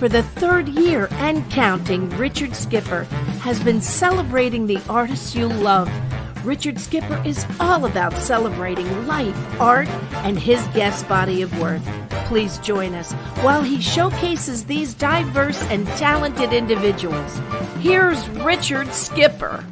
For the third year and counting, Richard Skipper has been celebrating the artists you love. Richard Skipper is all about celebrating life, art, and his guest body of work. Please join us while he showcases these diverse and talented individuals. Here's Richard Skipper.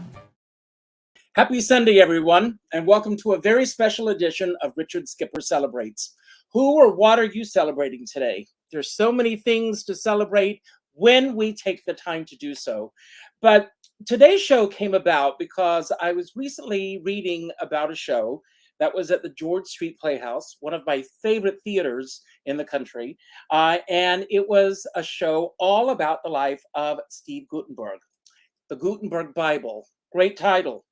Happy Sunday, everyone, and welcome to a very special edition of Richard Skipper Celebrates. Who or what are you celebrating today? There's so many things to celebrate when we take the time to do so. But today's show came about because I was recently reading about a show that was at the George Street Playhouse, one of my favorite theaters in the country. And it was a show all about the life of Steve Guttenberg, the Gutenberg Bible. Great title.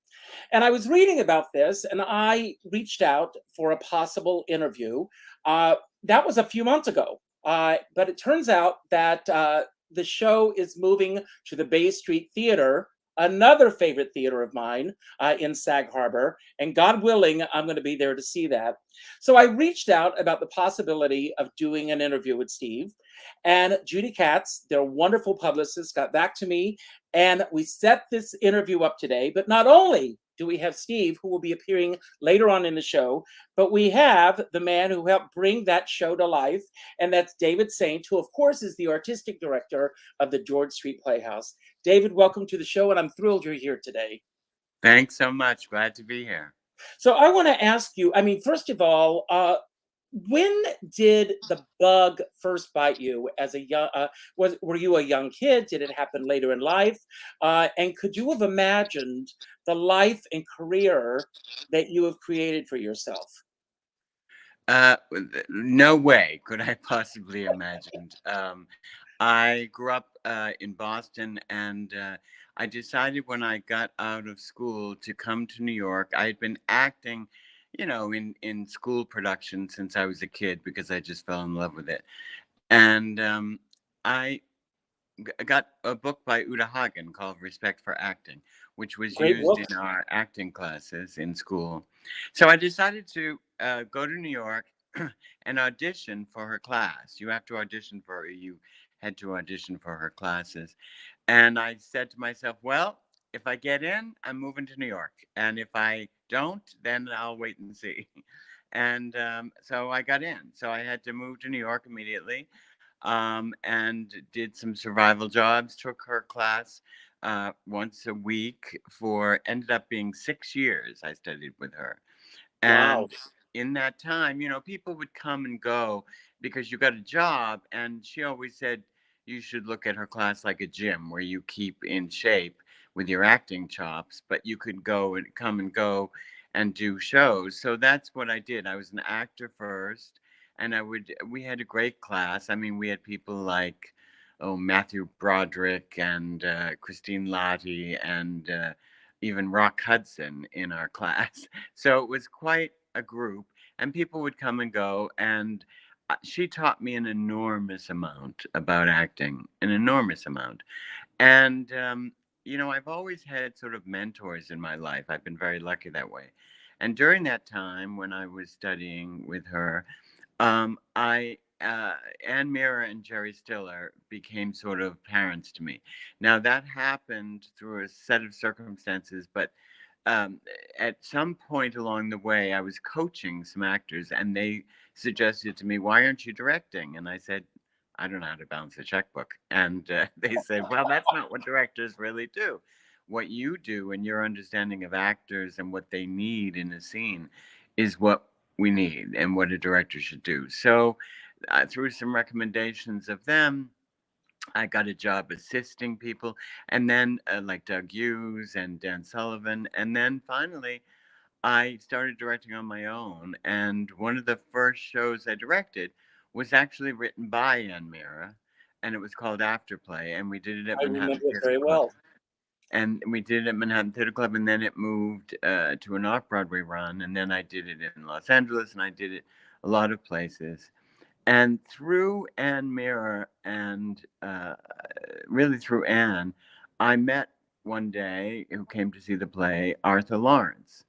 And I was reading about this, and I reached out for a possible interview. That was a few months ago. But it turns out that the show is moving to the Bay Street Theater, another favorite theater of mine in Sag Harbor. And God willing, I'm going to be there to see that. So I reached out about the possibility of doing an interview with Steve. And Judy Katz, their wonderful publicist, got back to me. And we set this interview up today. But not only do we have Steve, who will be appearing later on in the show, but we have the man who helped bring that show to life, and that's David Saint, who, of course, is the artistic director of the George Street Playhouse. David, welcome to the show, and I'm thrilled you're here today. Thanks so much. Glad to be here. So I want to ask you, first of all, when did the bug first bite you as a young, were you a young kid? Did it happen later in life? And could you have imagined the life and career that you have created for yourself? No way could I possibly imagined. I grew up in Boston, and I decided when I got out of school to come to New York. I had been acting, in school production since I was a kid because I just fell in love with it. And I got a book by Uta Hagen called Respect for Acting, which was used in our acting classes in school. So I decided to go to New York and audition for her class. You have to audition for her. You had to audition for her classes. And I said to myself, well, if I get in, I'm moving to New York. And if I don't, then I'll wait and see. And so I got in. So I had to move to New York immediately, and did some survival jobs, took her class once a week ended up being 6 years I studied with her. And in that time, people would come and go because you got a job. And she always said, you should look at her class like a gym where you keep in shape with your acting chops, but you could come and go and do shows. So that's what I did. I was an actor first, and we had a great class. We had people like, Matthew Broderick and Christine Lottie and even Rock Hudson in our class. So it was quite a group, and people would come and go, and she taught me an enormous amount about acting, an enormous amount. And, I've always had sort of mentors in my life. I've been very lucky that way. And during that time when I was studying with her, Ann Mira and Jerry Stiller became sort of parents to me. Now, that happened through a set of circumstances, but at some point along the way, I was coaching some actors, and they suggested to me, why aren't you directing? And I said, I don't know how to balance a checkbook. And they said, well, that's not what directors really do. What you do and your understanding of actors and what they need in a scene is what we need and what a director should do. So through some recommendations of them, I got a job assisting people, and then like Doug Hughes and Dan Sullivan. And then finally, I started directing on my own. And one of the first shows I directed was actually written by Ann Mira, and it was called Afterplay. And we did it at Manhattan Theater Club. And we did it at Manhattan Theater Club, and then it moved to an off-Broadway run. And then I did it in Los Angeles, and I did it a lot of places. And through Ann Mira and really through Ann, I met one day, who came to see the play, Arthur Laurents.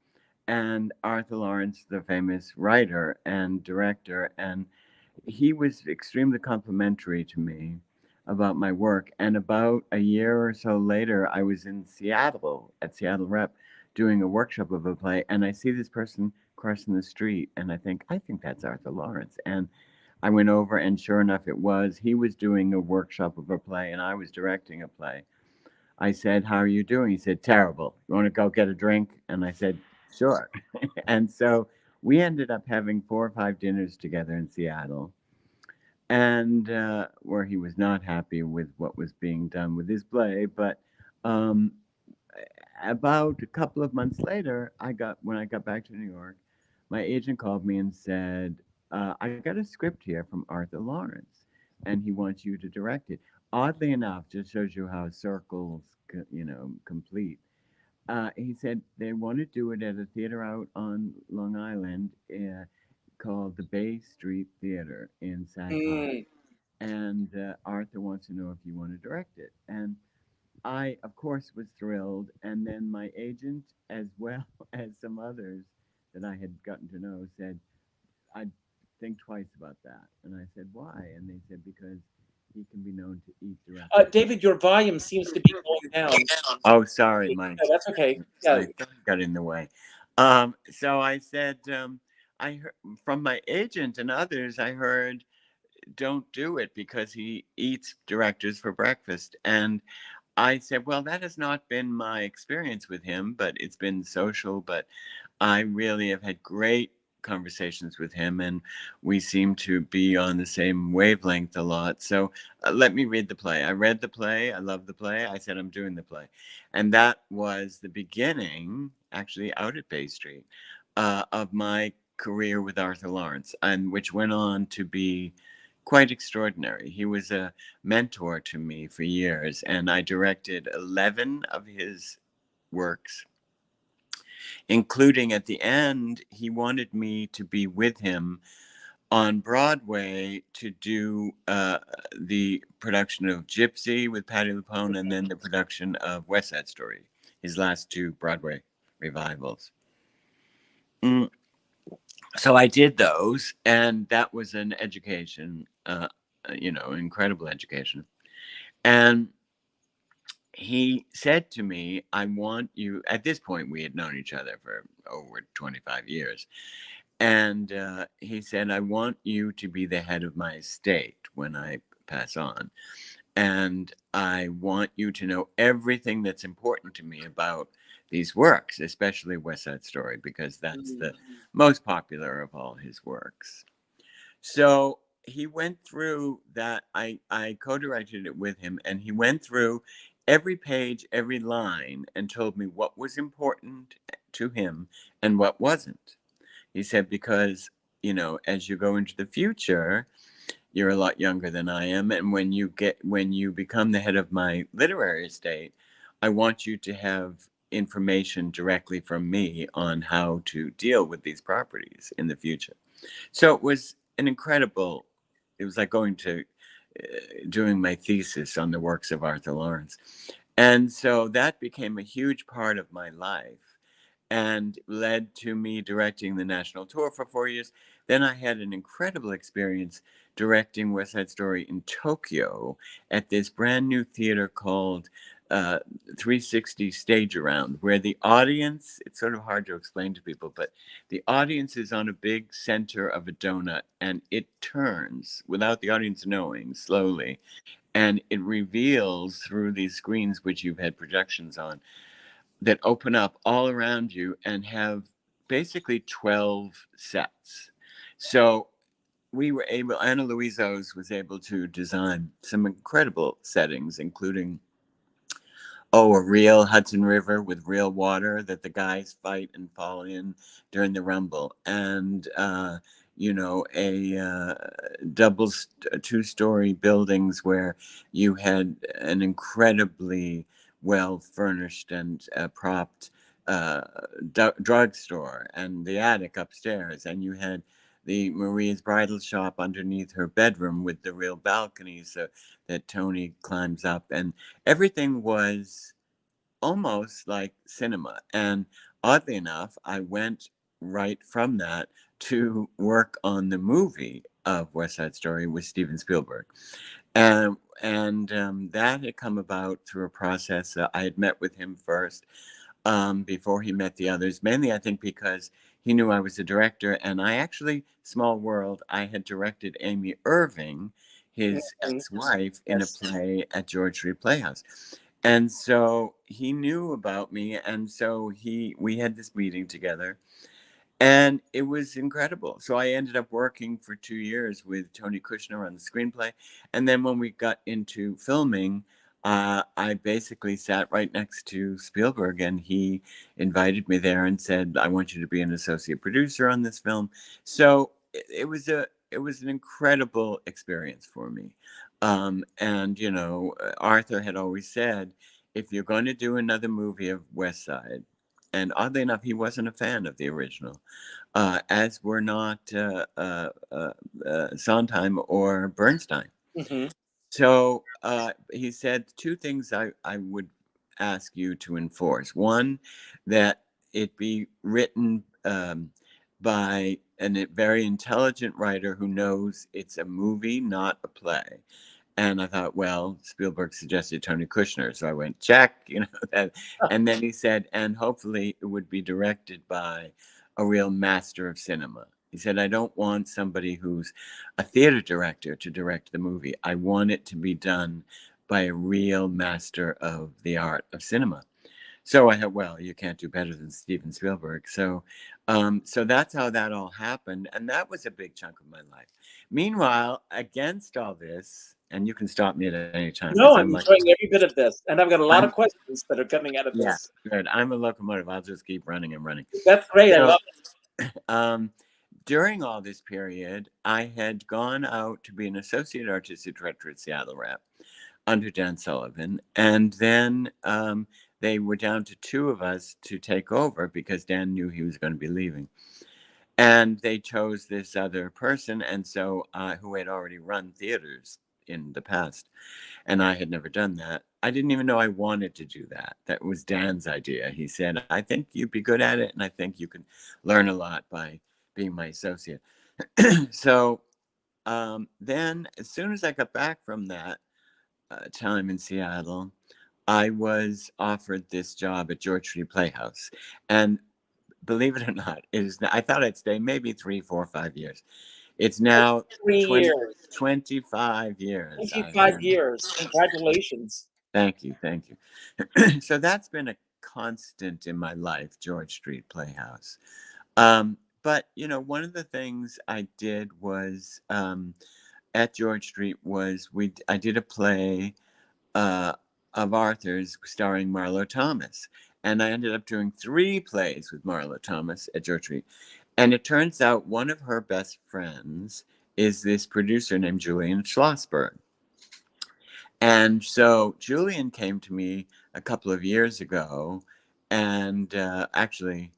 And Arthur Laurents, the famous writer and director, and he was extremely complimentary to me about my work. And about a year or so later, I was in Seattle at Seattle Rep doing a workshop of a play, and I see this person crossing the street, and I think that's Arthur Laurents. And I went over, and sure enough, it was. He was doing a workshop of a play, and I was directing a play. I said, "How are you doing?" He said, "Terrible. You want to go get a drink?" And I said, "Sure." And so we ended up having 4 or 5 dinners together in Seattle, and where he was not happy with what was being done with his play. But um, about a couple of months later, when I got back to New York, my agent called me and said, "I got a script here from Arthur Laurents, and he wants you to direct it." Oddly enough, just shows you how circles, complete. He said they want to do it at a theater out on Long Island called the Bay Street Theater in Sag Harbor, Mm. and Arthur wants to know if you want to direct it. And I, of course, was thrilled. And then my agent, as well as some others that I had gotten to know, said, "I'd think twice about that." And I said, "Why?" And they said, "Because he can be known to eat directors." David, your volume seems to be going down. Oh, sorry, my Yeah, that's okay. Yeah. my phone got in the way. So I said, I heard from my agent and others, I heard, "Don't do it because he eats directors for breakfast." And I said, "Well, that has not been my experience with him, but it's been social. But I really have had great conversations with him, and we seem to be on the same wavelength a lot. So let me read the play." I read the play. I love the play. I said, "I'm doing the play." And that was the beginning, actually, out at Bay Street, of my career with Arthur Laurents, and which went on to be quite extraordinary. He was a mentor to me for years, and I directed 11 of his works, including at the end, he wanted me to be with him on Broadway to do the production of Gypsy with Patti LuPone, and then the production of West Side Story, his last 2 Broadway revivals. Mm, So I did those, and that was an education, incredible education. And he said to me, "I want you," at this point, we had known each other for over 25 years. And he said, "I want you to be the head of my estate when I pass on. And I want you to know everything that's important to me about these works, especially West Side Story, because that's the most popular of all his works." So he went through that. I co-directed it with him, and he went through every page, every line, and told me what was important to him and what wasn't. He said, "Because, as you go into the future, you're a lot younger than I am, and when you become the head of my literary estate, I want you to have information directly from me on how to deal with these properties in the future." So it was an incredible. It was like going to doing my thesis on the works of Arthur Laurents, and so that became a huge part of my life and led to me directing the national tour for 4 years. Then I had an incredible experience directing West Side Story in Tokyo at this brand new theater called 360 Stage Around, where the audience, it's sort of hard to explain to people, but the audience is on a big center of a donut, and it turns without the audience knowing slowly, and it reveals through these screens, which you've had projections on, that open up all around you and have basically 12 sets. So Ana Luizos was able to design some incredible settings, including, a real Hudson River with real water that the guys fight and fall in during the Rumble. And, a two-story buildings where you had an incredibly well furnished and propped drugstore and the attic upstairs. And you had the Maria's bridal shop underneath her bedroom with the real balconies that Tony climbs up. And everything was almost like cinema. And oddly enough, I went right from that to work on the movie of West Side Story with Steven Spielberg. That had come about through a process. I had met with him first before he met the others, mainly I think because he knew I was a director. And I actually, small world, I had directed Amy Irving, his Mhm. ex-wife, in a Yes. play at George Street Playhouse. And so he knew about me. And so we had this meeting together. And it was incredible. So I ended up working for 2 years with Tony Kushner on the screenplay. And then when we got into filming, I basically sat right next to Spielberg, and he invited me there and said, "I want you to be an associate producer on this film." So it was an incredible experience for me. And Arthur had always said, if you're going to do another movie of West Side, and oddly enough, he wasn't a fan of the original, as were not Sondheim or Bernstein. Hmm. So he said two things I would ask you to enforce. One, that it be written by a very intelligent writer who knows it's a movie, not a play. And I thought, well, Spielberg suggested Tony Kushner. So I went, check, that. And then he said, and hopefully it would be directed by a real master of cinema. He said, I don't want somebody who's a theater director to direct the movie. I want it to be done by a real master of the art of cinema. So I thought, well, you can't do better than Steven Spielberg. So that's how that all happened, and that was a big chunk of my life. Meanwhile, against all this, and you can stop me at any time No, because I'm I'm like, enjoying every bit of this, and I've got a lot of I'm questions that are coming out of yeah, this. good. I'm a locomotive. I'll just keep running and running. That's great. I So love um, during all this period, I had gone out to be an associate artistic director at Seattle Rep under Dan Sullivan. And then they were down to two of us to take over because Dan knew he was going to be leaving. And they chose this other person, and so who had already run theaters in the past, and I had never done that. I didn't even know I wanted to do that. That was Dan's idea. He said, "I think you'd be good at it, and I think you could learn a lot by being my associate." So then, as soon as I got back from that time in Seattle, I was offered this job at George Street Playhouse. And believe it or not, I thought I'd stay maybe 3, 4, 5 years. It's now 20, years, 25 years I've 25 been. years. Congratulations. Thank you. Thank you. So that's been a constant in my life, George Street Playhouse. But, one of the things I did was at George Street was I did a play uh, of Arthur's starring Marlo Thomas. And I ended up doing 3 plays with Marlo Thomas at George Street. And it turns out one of her best friends is this producer named Julian Schlossberg. And so Julian came to me a couple of years ago, and actually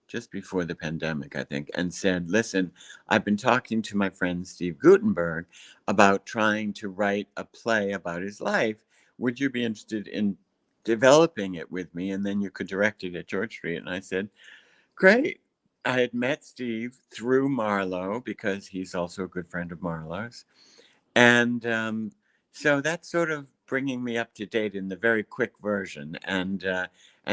just before the pandemic, I think, and said, listen, I've been talking to my friend Steve Guttenberg about trying to write a play about his life. Would you be interested in developing it with me? And then you could direct it at George Street. And I said, great. I had met Steve through Marlo because he's also a good friend of Marlo's. And so that's sort of bringing me up to date in the very quick version. And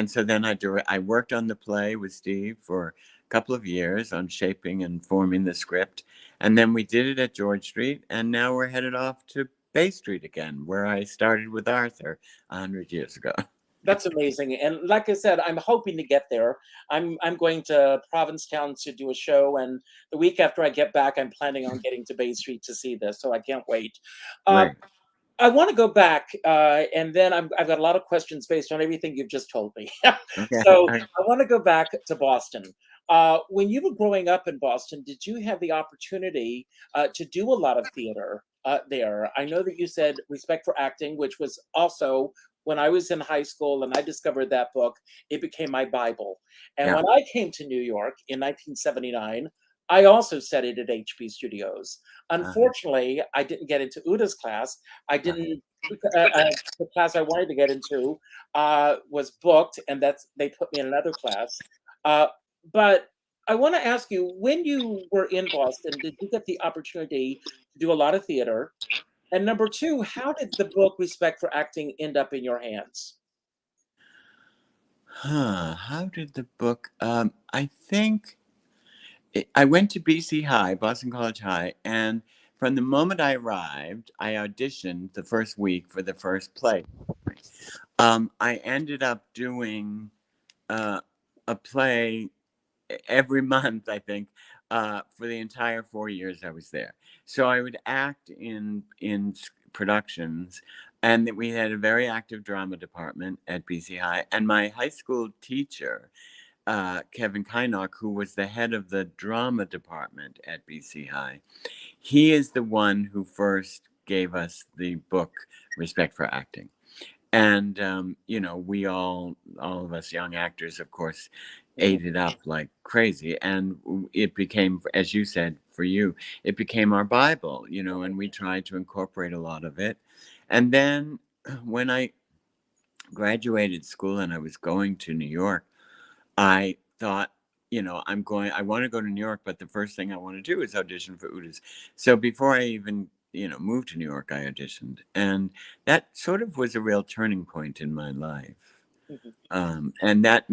so then I worked on the play with Steve for a couple of years on shaping and forming the script. And then we did it at George Street. And now we're headed off to Bay Street again, where I started with Arthur 100 years ago. That's amazing. And like I said, I'm hoping to get there. I'm going to Provincetown to do a show, and the week after I get back, I'm planning on getting to Bay Street to see this. So I can't wait. Uh, Great. I want to go back, and then I've got a lot of questions based on everything you've just told me. So Okay. I want to go back to Boston. When you were growing up in Boston, did you have the opportunity to do a lot of theater there? I know that you said Respect for Acting, which was also when I was in high school and I discovered that book, it became my Bible. And Yeah. when I came to New York in 1979, I also studied at HP Studios. Uh-huh. Unfortunately, I didn't get into Uta's class. I Uh-huh. didn't. The class I wanted to get into was booked, and they put me in another class. But I want to ask you, when you were in Boston, did you get the opportunity to do a lot of theater? And number two, how did the book Respect for Acting end up in your hands? How did the book? I think I went to BC High, Boston College High, and from the moment I arrived, I auditioned the first week for the first play. I ended up doing a play every month, I think, for the entire 4 years I was there. So I would act in productions, and we had a very active drama department at BC High. And my high school teacher, Kevin Kynock, who was the head of the drama department at BC High, he is the one who first gave us the book Respect for Acting. And we all of us young actors, of course, ate it up like crazy, and it became, as you said, for you, it became our Bible, and we tried to incorporate a lot of it. And then when I graduated school and I was going to New York, I thought, I want to go to New York, but the first thing I want to do is audition for Uta's. So before I even, moved to New York, I auditioned. And that sort of was a real turning point in my life. And that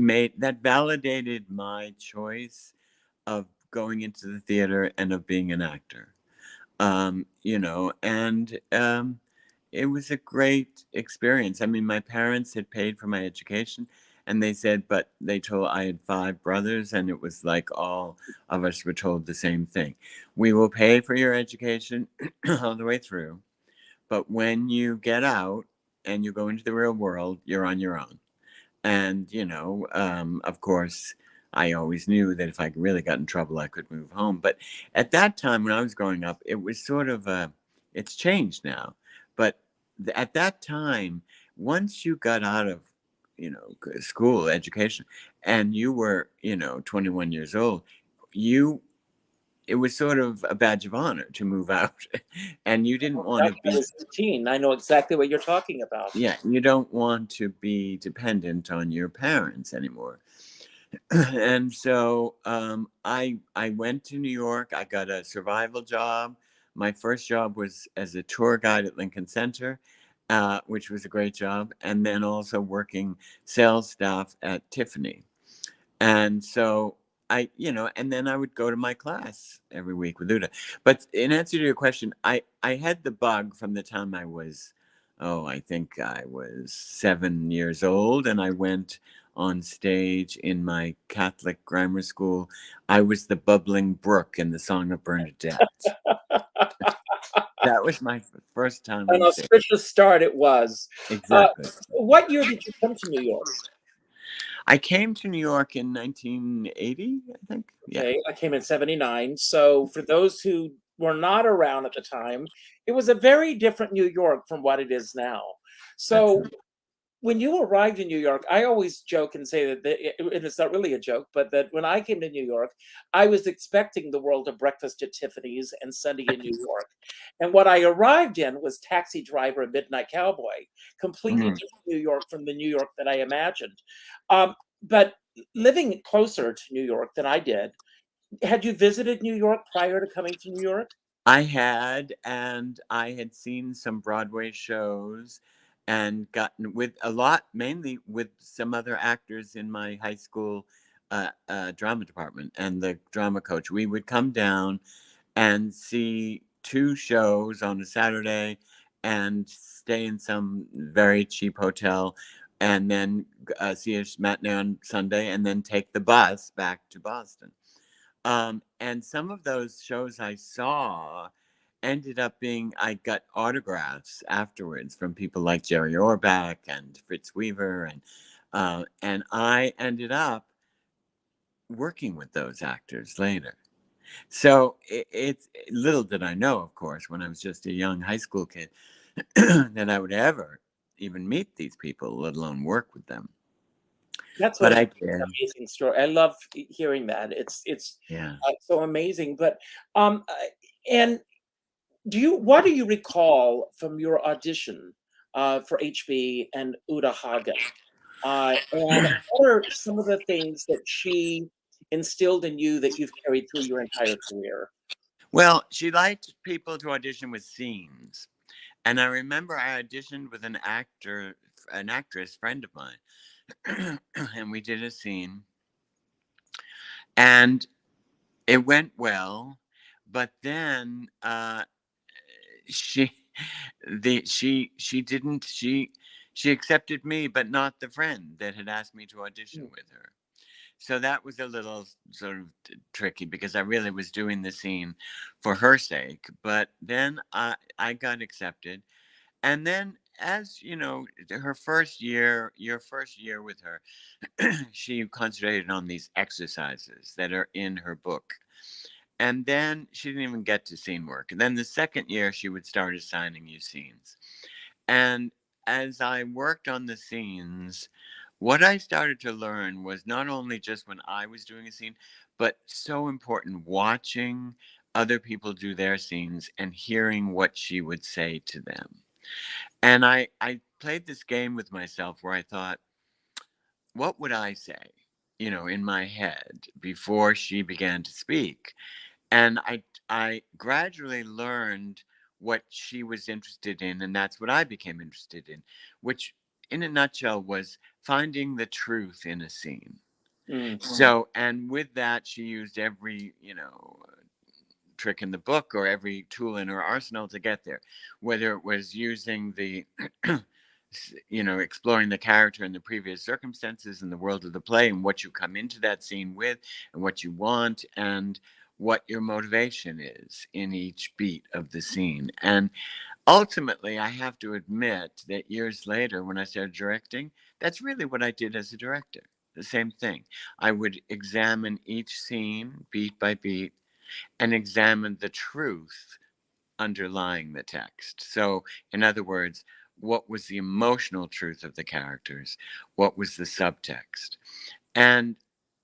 validated my choice of going into the theater and of being an actor. It was a great experience. I mean, my parents had paid for my education, and they said, but I had 5 brothers, and it was like all of us were told the same thing. We will pay for your education all the way through, but when you get out and you go into the real world, you're on your own. And, of course, I always knew that if I really got in trouble, I could move home. But at that time, when I was growing up, it was sort of it's changed now. But at that time, once you got out of, school, education, and you were, 21 years old, it was sort of a badge of honor to move out. And you didn't want to be 18. I know exactly what you're talking about. Yeah, you don't want to be dependent on your parents anymore. And so I went to New York. I got a survival job. My first job was as a tour guide at Lincoln Center, which was a great job. And then also working sales staff at Tiffany. And so and then I would go to my class every week with Uta. But in answer to your question, I had the bug from the time I was, I think I was 7 years old, and I went on stage in my Catholic grammar school. I was the bubbling brook in the Song of Bernadette. That was my first time. An auspicious start it was. Exactly. What year did you come to New York? I came to New York in 1980, I think. Okay, Yeah. I came in 79. So for those who were not around at the time, it was a very different New York from what it is now. So when you arrived in New York, I always joke and say that, and it's not really a joke, but that when I came to New York, I was expecting the world of breakfast at Tiffany's and Sunday in New York. And what I arrived in was Taxi Driver and Midnight Cowboy, completely different New York from the New York that I imagined. But living closer to New York than I did, had you visited New York prior to coming to New York? I had, and I had seen some Broadway shows and gotten with a lot, mainly with some other actors in my high school drama department and the drama coach. We would come down and see 2 shows on a Saturday and stay in some very cheap hotel, and then see a matinee on Sunday, and then take the bus back to Boston. And some of those shows I saw ended up being, I got autographs afterwards from people like Jerry Orbach and Fritz Weaver, and I ended up working with those actors later. So it's little did I know, of course, when I was just a young high school kid, that I would ever even meet these people, let alone work with them. That's an amazing story. I love hearing that. It's so amazing. But and what do you recall from your audition for HB and Uta Hagen? And what are some of the things that she instilled in you that you've carried through your entire career? Well, she liked people to audition with scenes. And I remember I auditioned with an actress friend of mine, and we did a scene, and it went well, but then she she didn't she accepted me but not the friend that had asked me to audition with her. So that was a little sort of tricky because I really was doing the scene for her sake, but then I got accepted. And then, as you know, her first year, your first year with her, she concentrated on these exercises that are in her book. And then she didn't even get to scene work. And then the second year, she would start assigning you scenes. And as I worked on the scenes, what I started to learn was not only just when I was doing a scene, but so important watching other people do their scenes and hearing what she would say to them. And I played this game with myself where I thought, what would I say, in my head before she began to speak? And I gradually learned what she was interested in, and that's what I became interested in, which in a nutshell was finding the truth in a scene. So, and with that, she used every, trick in the book or every tool in her arsenal to get there, whether it was using the exploring the character in the previous circumstances in the world of the play and what you come into that scene with and what you want and what your motivation is in each beat of the scene. And ultimately, I have to admit that years later, when I started directing, that's really what I did as a director. The same thing. I would examine each scene beat by beat and examine the truth underlying the text. So, in other words, what was the emotional truth of the characters? What was the subtext? And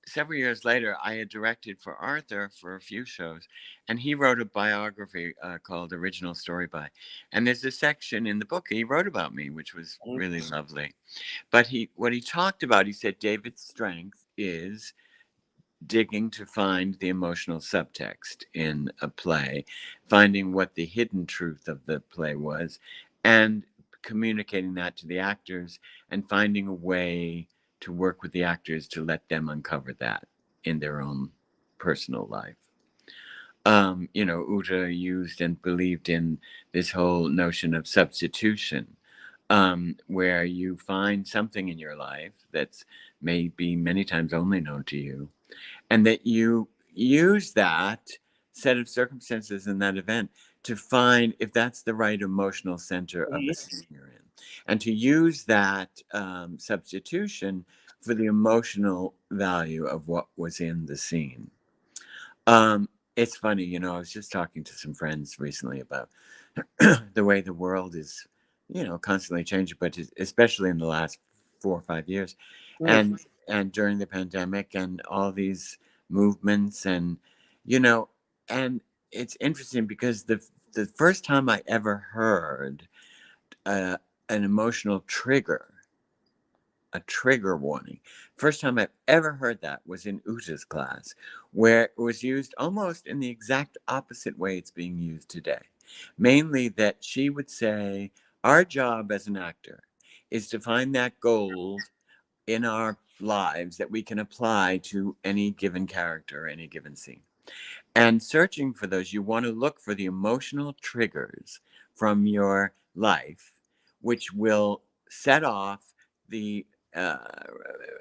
several years later, I had directed for Arthur for a few shows, and he wrote a biography called Original Story By. And there's a section in the book he wrote about me, which was really lovely. But what he talked about, he said, David's strength is digging to find the emotional subtext in a play, finding what the hidden truth of the play was, and communicating that to the actors and finding a way to work with the actors to let them uncover that in their own personal life. Uta used and believed in this whole notion of substitution, where you find something in your life that's maybe many times only known to you, and that you use that set of circumstances in that event to find if that's the right emotional center of the scene you're in, and to use that substitution for the emotional value of what was in the scene. It's funny, I was just talking to some friends recently about the way the world is, constantly changing, but especially in the last 4 or 5 years, and during the pandemic and all these movements, and you know, and it's interesting because the first time I ever heard uh, an emotional trigger, a trigger warning. First time I've ever heard that was in Uta's class, where it was used almost in the exact opposite way it's being used today. Mainly that she would say, our job as an actor is to find that gold in our lives that we can apply to any given character, any given scene. And searching for those, you want to look for the emotional triggers from your life, which will set off the uh,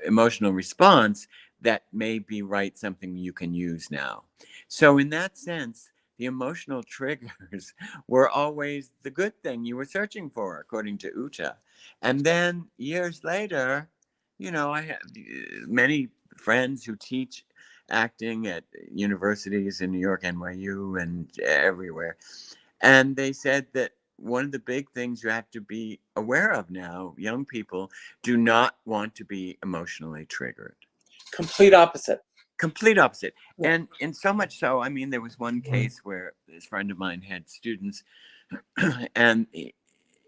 emotional response that may be right, something you can use now. So, in that sense, the emotional triggers were always the good thing you were searching for, according to Uta. And then years later, I have many friends who teach acting at universities in New York, NYU, and everywhere. And they said that one of the big things you have to be aware of now, young people do not want to be emotionally triggered. Complete opposite. Complete opposite. And so much so, I mean, there was one case where this friend of mine had students and, he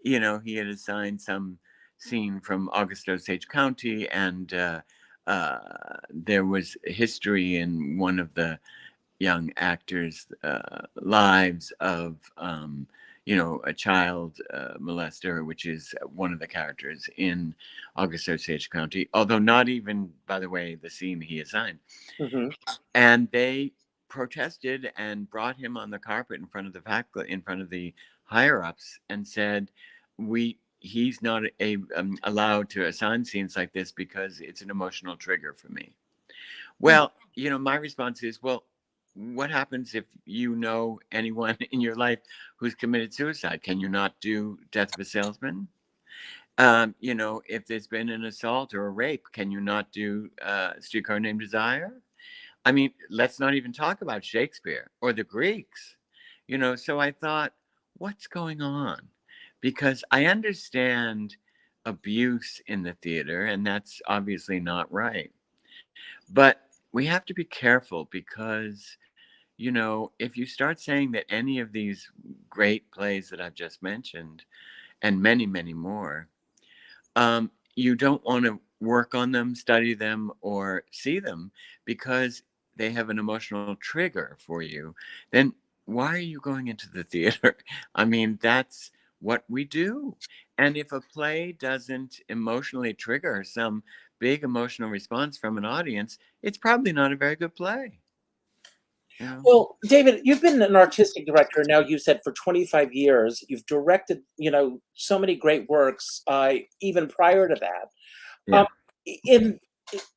had assigned some scene from August Osage County, and there was history in one of the young actors' lives of, a child molester, which is one of the characters in August Osage County, although not even, by the way, the scene he assigned. Mm-hmm. And they protested and brought him on the carpet in front of the faculty, in front of the higher ups, and said, he's not allowed to assign scenes like this because it's an emotional trigger for me. Well, my response is, well, what happens if you know anyone in your life who's committed suicide? Can you not do Death of a Salesman? If there's been an assault or a rape, can you not do Streetcar Named Desire? I mean, let's not even talk about Shakespeare or the Greeks. So I thought, what's going on? Because I understand abuse in the theater, and that's obviously not right. But we have to be careful because, if you start saying that any of these great plays that I've just mentioned, and many, many more, you don't want to work on them, study them, or see them because they have an emotional trigger for you, then why are you going into the theater? I mean, that's what we do. And if a play doesn't emotionally trigger some big emotional response from an audience, it's probably not a very good play. Well, David, you've been an artistic director now, you said, for 25 years. You've directed, so many great works, even prior to that. Yeah.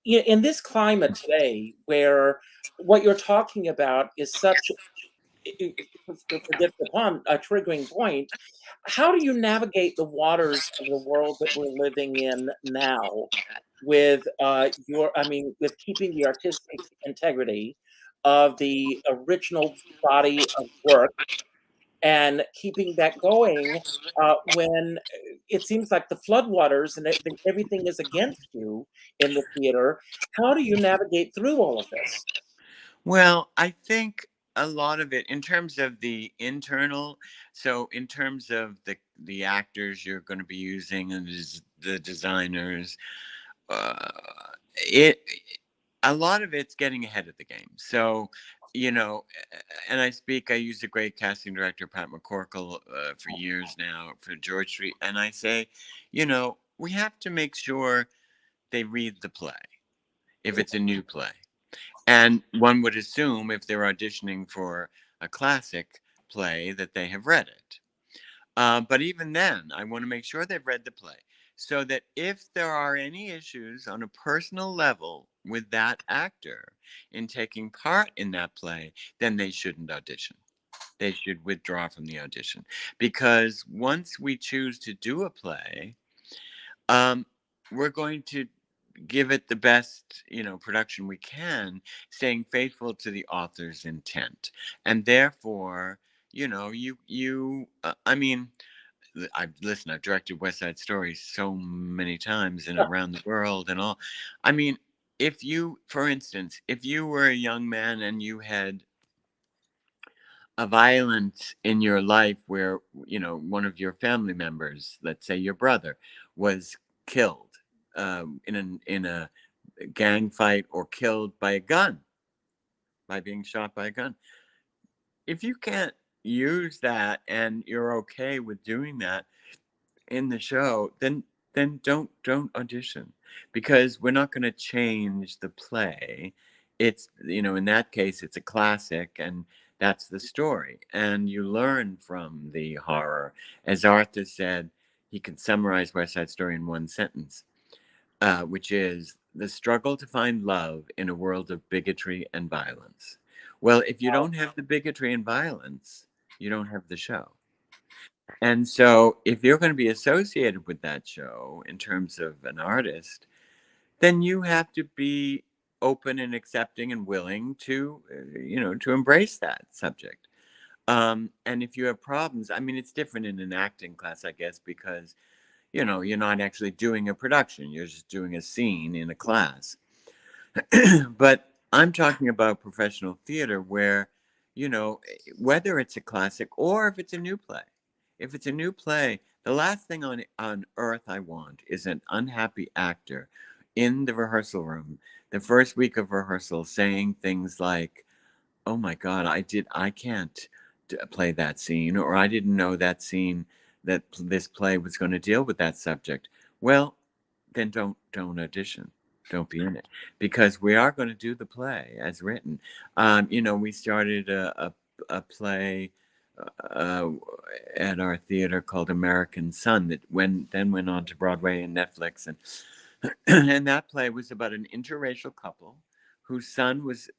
In this climate today, where what you're talking about is such, forgive the pun, a triggering point, how do you navigate the waters of the world that we're living in now with with keeping the artistic integrity of the original body of work and keeping that going when it seems like the floodwaters and everything is against you in the theater? How do you navigate through all of this? Well, I think a lot of it in terms of the internal, so in terms of the actors you're going to be using and the designers, uh, it a lot of it's getting ahead of the game. So, and I use the great casting director Pat McCorkle for years now for George Street, and I say, we have to make sure they read the play if it's a new play. And one would assume if they're auditioning for a classic play that they have read it. But even then, I want to make sure they've read the play so that if there are any issues on a personal level with that actor in taking part in that play, then they shouldn't audition. They should withdraw from the audition. Because once we choose to do a play, we're going to give it the best, production we can, staying faithful to the author's intent. And therefore, I mean, I've directed West Side Story so many times and around the world and all. I mean, for instance, if you were a young man and you had a violence in your life where, one of your family members, let's say your brother, was killed in a gang fight or killed by a gun, by being shot by a gun. If you can't use that and you're okay with doing that in the show, then don't audition, because we're not going to change the play. It's, in that case, it's a classic, and that's the story. And you learn from the horror. As Arthur said, he can summarize West Side Story in one sentence, which is the struggle to find love in a world of bigotry and violence. Well, if you don't have the bigotry and violence, you don't have the show. And so if you're going to be associated with that show in terms of an artist, then you have to be open and accepting and willing to, to embrace that subject. And if you have problems, I mean, it's different in an acting class, I guess, because, you're not actually doing a production. You're just doing a scene in a class. But I'm talking about professional theater where, whether it's a classic or if it's a new play. If it's a new play, the last thing on earth I want is an unhappy actor in the rehearsal room the first week of rehearsal saying things like, oh my God, I can't play that scene, or I didn't know that scene, that this play was going to deal with that subject. Well, then don't audition. Don't be in it, because we are going to do the play as written. We started a play at our theater called American Son that then went on to Broadway and Netflix, and and that play was about an interracial couple whose son was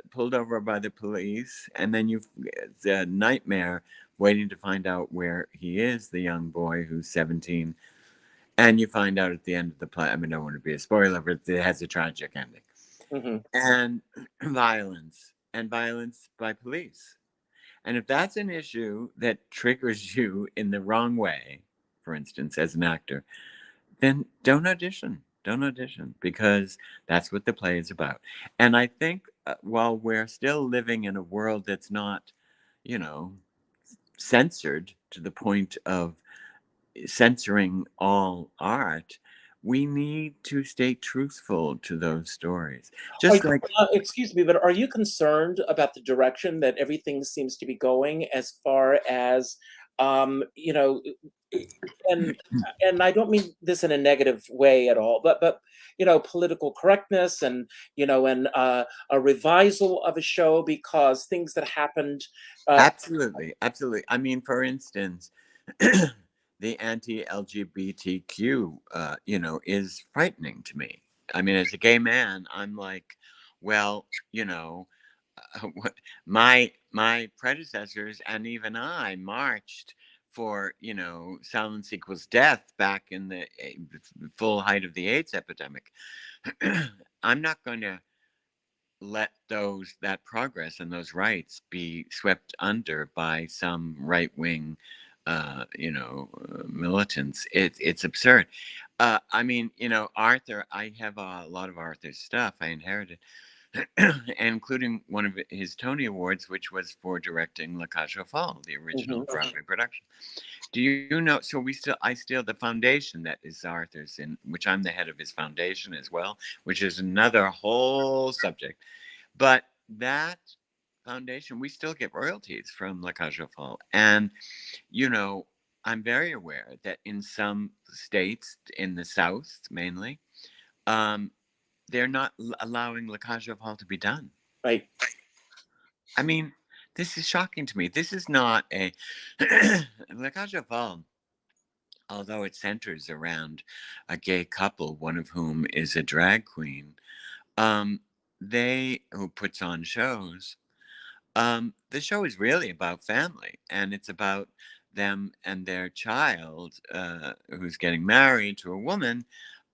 pulled over by the police, and then it's a nightmare waiting to find out where he is, the young boy who's 17. And you find out at the end of the play, I mean, I don't want to be a spoiler, but it has a tragic ending. Mm-hmm. And violence by police. And if that's an issue that triggers you in the wrong way, for instance, as an actor, then don't audition. Don't audition, because that's what the play is about. And I think while we're still living in a world that's not, censored to the point of censoring all art, we need to stay truthful to those stories. Excuse me, but are you concerned about the direction that everything seems to be going, as far as, and I don't mean this in a negative way at all, but political correctness, and a revisal of a show because things that happened. Absolutely. I mean, for instance, the anti-LGBTQ, is frightening to me. I mean, as a gay man, I'm like, well, my predecessors and even I marched for, silence equals death back in the full height of the AIDS epidemic. I'm not going to let that progress and those rights be swept under by some right-wing militants. It's absurd. I mean, Arthur, I have a lot of Arthur's stuff I inherited, including one of his Tony Awards, which was for directing La Cage aux Folles, the original Broadway production. Do you know? So I still the foundation that is Arthur's, in which I'm the head of his foundation as well, which is another whole subject. But that foundation, we still get royalties from La Cage aux Folles, and I'm very aware that in some states in the South, mainly, they're not allowing La Cage aux Folles to be done. Right. I mean, this is shocking to me. This is not a La Cage aux Folles, although it centers around a gay couple, one of whom is a drag queen, who puts on shows. The show is really about family, and it's about them and their child, who's getting married to a woman,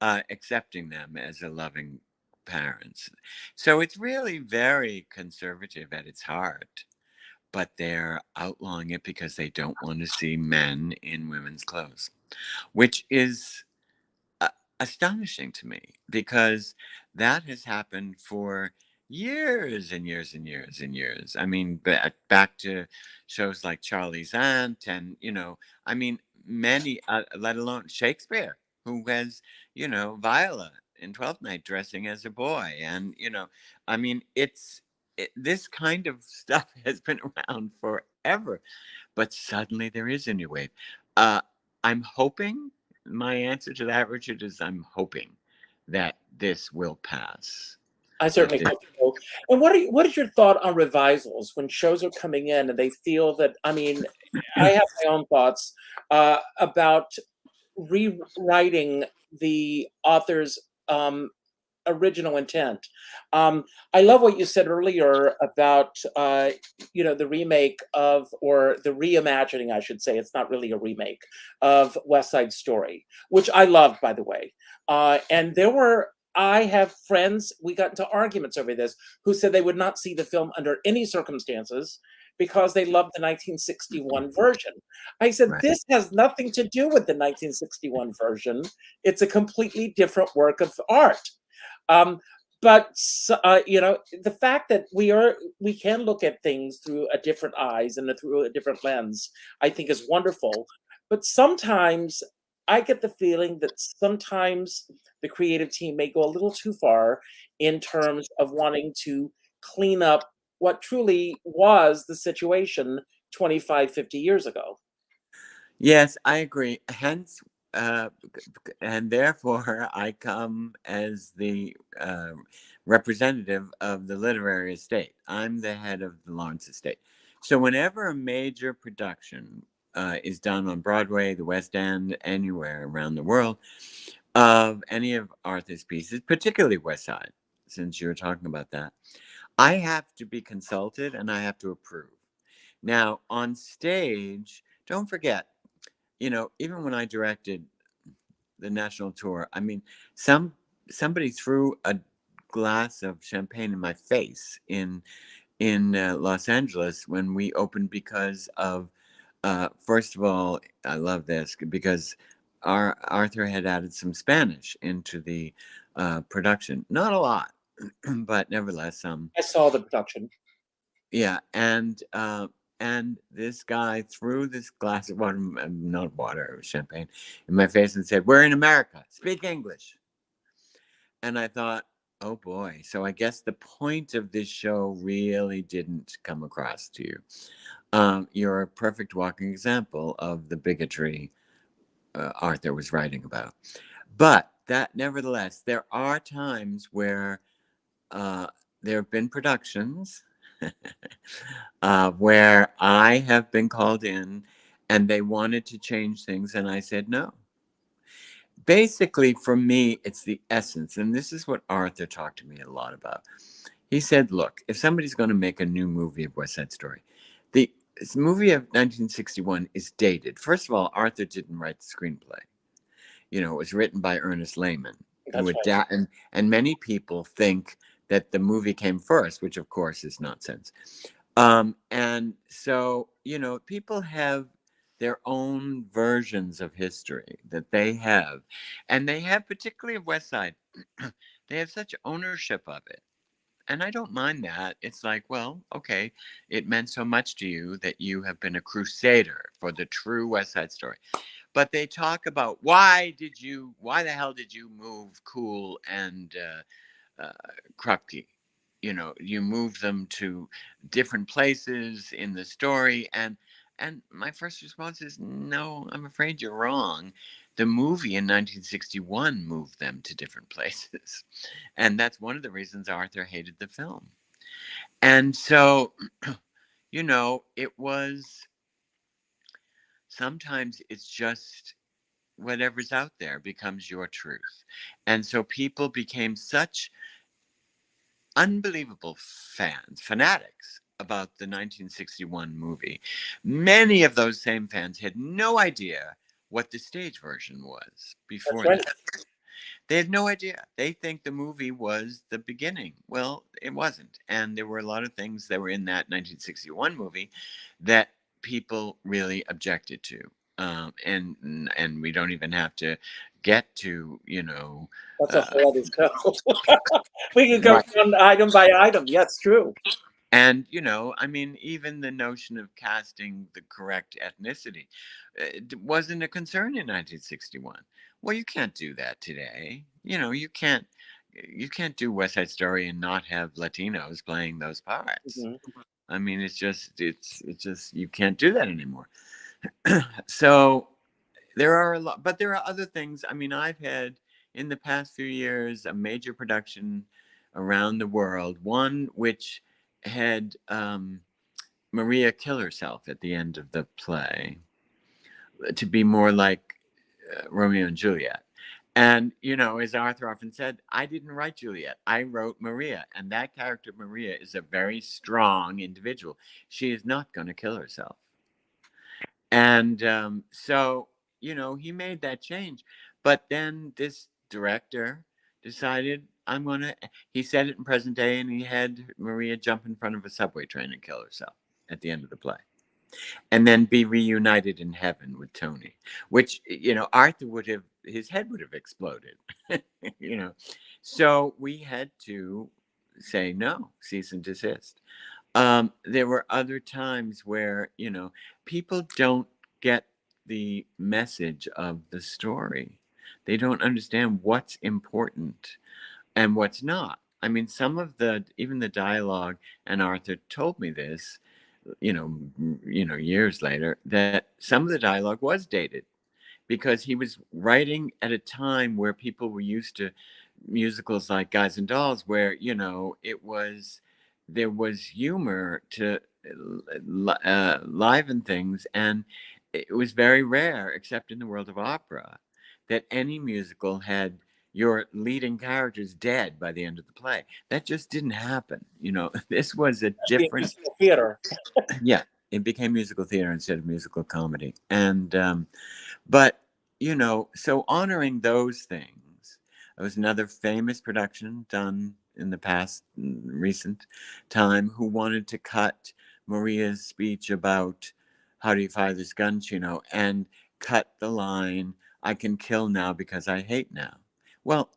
accepting them as a loving parents. So it's really very conservative at its heart, but they're outlawing it because they don't want to see men in women's clothes, which is astonishing to me, because that has happened for years and years and years and years. I mean, back to shows like Charlie's Aunt, and I mean, many, let alone Shakespeare, who has Viola in Twelfth Night dressing as a boy, and I mean, this kind of stuff has been around forever, but suddenly there is a new wave. I'm hoping, my answer to that, Richard, is I'm hoping that this will pass. I certainly hope so. And what is your thought on revisals when shows are coming in and they feel that, I mean, I have my own thoughts about rewriting the author's original intent. I love what you said earlier about the remake of, or the reimagining, I should say. It's not really a remake of West Side Story, which I loved, by the way. And I have friends, we got into arguments over this, who said they would not see the film under any circumstances because they loved the 1961 version. I said, Right. This has nothing to do with the 1961 version. It's a completely different work of art. But the fact that we can look at things through a different eyes and through a different lens, I think is wonderful. But sometimes I get the feeling that sometimes the creative team may go a little too far in terms of wanting to clean up what truly was the situation 25, 50 years ago. Yes, I agree. Hence, and therefore, I come as the representative of the literary estate. I'm the head of the Laurents estate. So whenever a major production is done on Broadway, the West End, anywhere around the world, of any of Arthur's pieces, particularly West Side, since you're talking about that, I have to be consulted and I have to approve. Now, on stage, don't forget, even when I directed the national tour, I mean, somebody threw a glass of champagne in my face in Los Angeles when we opened because of, first of all, I love this because Arthur had added some Spanish into the production. Not a lot, but nevertheless some. I saw the production. Yeah, and this guy threw this glass of water, not water, it was champagne, in my face and said, "We're in America. Speak English." And I thought, oh boy. So I guess the point of this show really didn't come across to you. You're a perfect walking example of the bigotry Arthur was writing about. But that, nevertheless, there are times where there have been productions where I have been called in and they wanted to change things, and I said no. Basically, for me, it's the essence. And this is what Arthur talked to me a lot about. He said, look, if somebody's going to make a new movie of West Side Story, this movie of 1961 is dated. First of all, Arthur didn't write the screenplay. It was written by Ernest Lehman. That's right. And many people think that the movie came first, which of course is nonsense. And so, people have their own versions of history that they have. And they have, particularly of West Side, they have such ownership of it. And I don't mind that. It's like, well, okay, it meant so much to you that you have been a crusader for the true West Side Story. But they talk about why the hell did you move Cool and Krupke? You move them to different places in the story. And my first response is, no, I'm afraid you're wrong. The movie in 1961 moved them to different places. And that's one of the reasons Arthur hated the film. And so, it was, sometimes it's just whatever's out there becomes your truth. And so people became such unbelievable fanatics about the 1961 movie. Many of those same fans had no idea what the stage version was before That's right. that. They had no idea. They think the movie was the beginning. Well, it wasn't. And there were a lot of things that were in that 1961 movie that people really objected to. And we don't even have to get to, That's a whole other show. We can go on item by item. Yes, true. And, I mean, even the notion of casting the correct ethnicity wasn't a concern in 1961. Well, you can't do that today. You can't do West Side Story and not have Latinos playing those parts. Mm-hmm. I mean, it's just you can't do that anymore. So there are a lot, but there are other things. I mean, I've had in the past few years a major production around the world, one which had Maria kill herself at the end of the play to be more like Romeo and Juliet. And, as Arthur often said, I didn't write Juliet. I wrote Maria. And that character, Maria, is a very strong individual. She is not going to kill herself. And so, he made that change. But then this director decided, he said it in present day, and he had Maria jump in front of a subway train and kill herself at the end of the play. And then be reunited in heaven with Tony, which, Arthur his head would have exploded, So we had to say no, cease and desist. There were other times where, people don't get the message of the story. They don't understand what's important and what's not. I mean, even the dialogue, and Arthur told me this, years later, that some of the dialogue was dated because he was writing at a time where people were used to musicals like Guys and Dolls, where there was humor to liven things, and it was very rare, except in the world of opera, that any musical had your leading characters dead by the end of the play. That just didn't happen. This was a different musical theater. Yeah, it became musical theater instead of musical comedy. And but so honoring those things. It was another famous production done in the past recent time who wanted to cut Maria's speech about how do you fire this gun, Chino, and cut the line, I can kill now because I hate now. Well,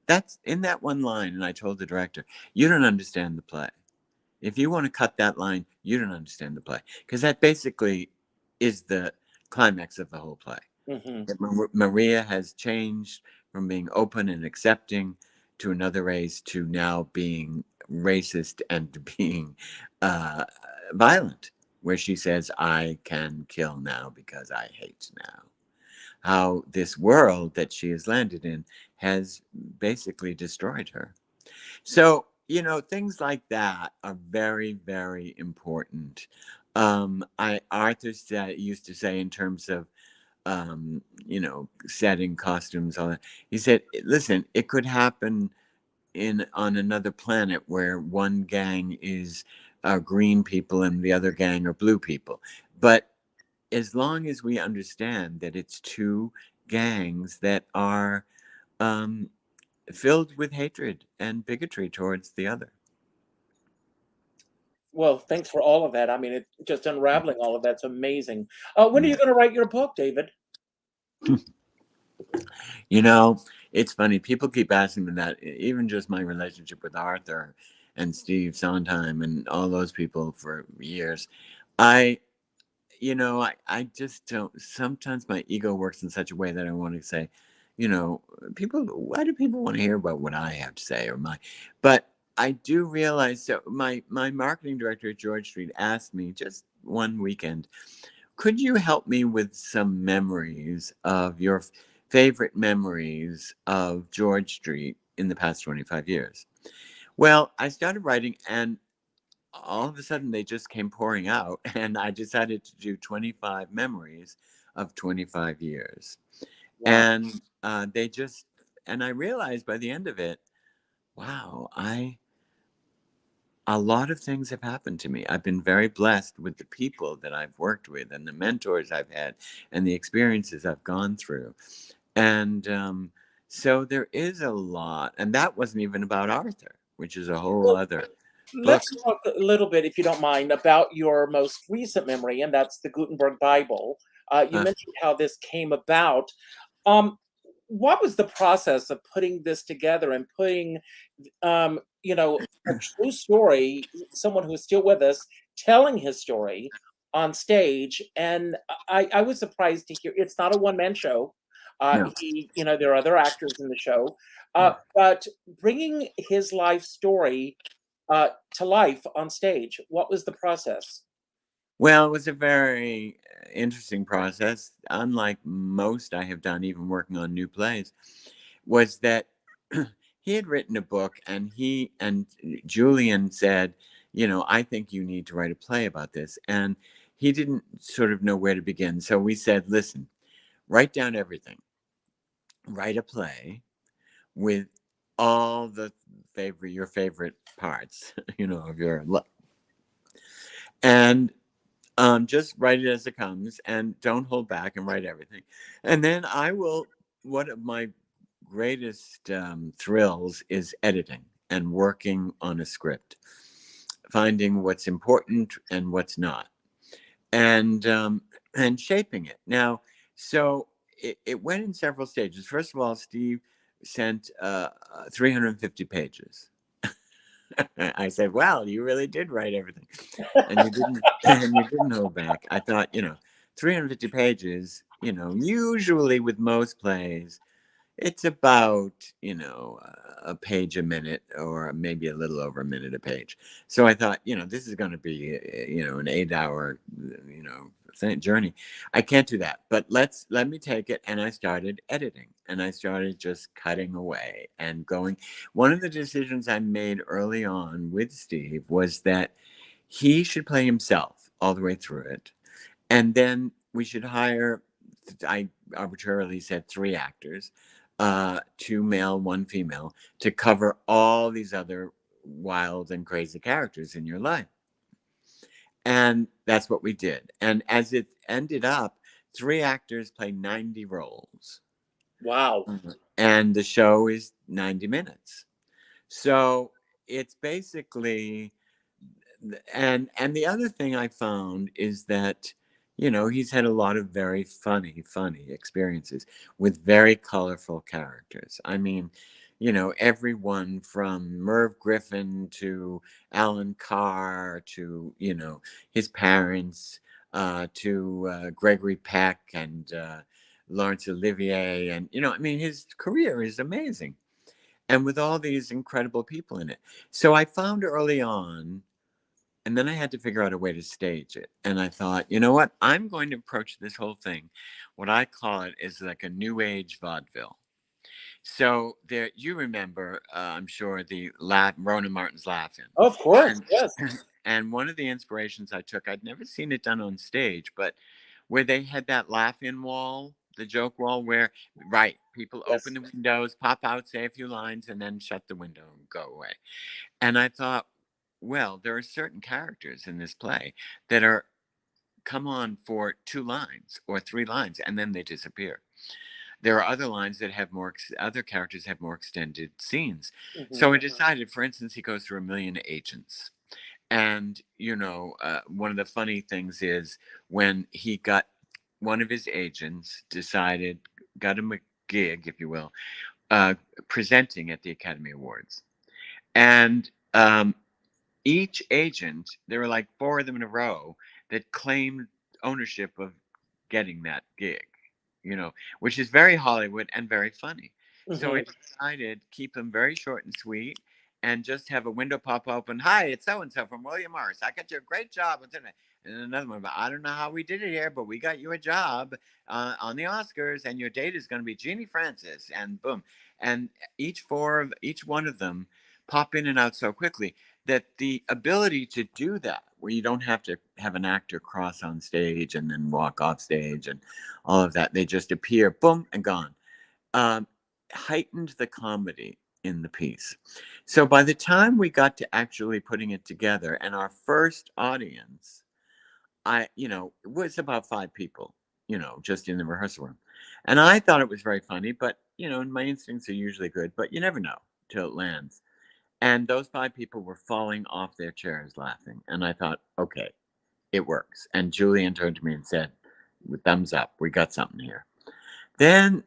that's in that one line, and I told the director, you don't understand the play. If you want to cut that line, you don't understand the play, because that basically is the climax of the whole play. Mm-hmm. That Maria has changed from being open and accepting to another race to now being racist and to being violent, where she says, I can kill now because I hate now. How this world that she has landed in has basically destroyed her. So, things like that are very, very important. Arthur used to say, in terms of, setting costumes, all that. He said, listen, it could happen on another planet where one gang is green people and the other gang are blue people. But as long as we understand that it's two gangs that are filled with hatred and bigotry towards the other. Well, thanks for all of that. I mean, it just unraveling all of that's amazing. When are you going to write your book, David? It's funny. People keep asking me that. Even just my relationship with Arthur and Steve Sondheim and all those people for years. I just don't. Sometimes my ego works in such a way that I want to say, why do people want to hear about what I have to say but I do realize, so my marketing director at George Street asked me just one weekend, could you help me with some memories of your favorite memories of George Street in the past 25 years? Well, I started writing, and all of a sudden they just came pouring out, and I decided to do 25 memories of 25 years. Wow. And and I realized by the end of it, wow, a lot of things have happened to me. I've been very blessed with the people that I've worked with and the mentors I've had and the experiences I've gone through. And so there is a lot, and that wasn't even about Arthur, which is a whole other book. Let's talk a little bit, if you don't mind, about your most recent memory, and that's the Guttenberg Bible. You mentioned how this came about. What was the process of putting this together and putting, a true story, someone who is still with us, telling his story on stage? And I was surprised to hear it's not a one-man show. No. There are other actors in the show, but bringing his life story to life on stage. What was the process? Well, it was a very interesting process. Unlike most I have done, even working on new plays, was that he had written a book, and he and Julian said, I think you need to write a play about this. And he didn't sort of know where to begin. So we said, listen, write down everything. Write a play with all your favorite parts, of your life. And just write it as it comes, and don't hold back, and write everything. And then one of my greatest thrills is editing and working on a script, finding what's important and what's not, and shaping it. Now, so it went in several stages. First of all, Steve sent 350 pages. I said, "Well, you really did write everything, and you didn't hold back." I thought, 350 pages. Usually with most plays, It's about, a page a minute, or maybe a little over a minute a page. So I thought, this is going to be, an 8 hour, journey. I can't do that, but let me take it. And I started editing, and I started just cutting away and going. One of the decisions I made early on with Steve was that he should play himself all the way through it. And then we should hire, I arbitrarily said 3 actors, 2 male, 1 female, to cover all these other wild and crazy characters in your life. And that's what we did. And as it ended up, 3 actors play 90 roles. Wow. And the show is 90 minutes. So it's basically, and the other thing I found is that, he's had a lot of very funny experiences with very colorful characters. I mean, everyone from Merv Griffin to Alan Carr to, his parents, to Gregory Peck and Laurence Olivier. And, I mean, his career is amazing. And with all these incredible people in it. So I found early on, and then I had to figure out a way to stage it. And I thought, you know what? I'm going to approach this whole thing. What I call it is like a new age vaudeville. So there, you remember, I'm sure, the Rona Martin's Laughing. Of course, And, yes. and one of the inspirations I took, I'd never seen it done on stage, but where they had that laugh-in wall, the joke wall, where, right, people Yes. open the windows, pop out, say a few lines, and then shut the window and go away. And I thought, well, there are certain characters in this play that are come on for 2 lines or 3 lines, and then they disappear. There are other lines that have other characters have more extended scenes. So I decided, for instance, he goes through 1,000,000 agents. And, one of the funny things is when he got one of his agents got him a gig, if you will, presenting at the Academy Awards. And each agent, there were like 4 of them in a row that claimed ownership of getting that gig, which is very Hollywood and very funny. So I decided keep them very short and sweet, and just have a window pop open. Hi, it's so and so from William Morris. I got you a great job. And another one, but I don't know how we did it here, but we got you a job on the Oscars, and your date is going to be Jeannie Francis, and boom. And each one of them pop in and out so quickly that the ability to do that, where you don't have to have an actor cross on stage and then walk off stage and all of that, they just appear, boom, and gone, heightened the comedy in the piece. So by the time we got to actually putting it together, and our first audience, it was about 5 people, just in the rehearsal room. And I thought it was very funny, but, my instincts are usually good, but you never know till it lands. And those 5 people were falling off their chairs laughing. And I thought, okay, it works. And Julian turned to me and said, with thumbs up, we got something here. Then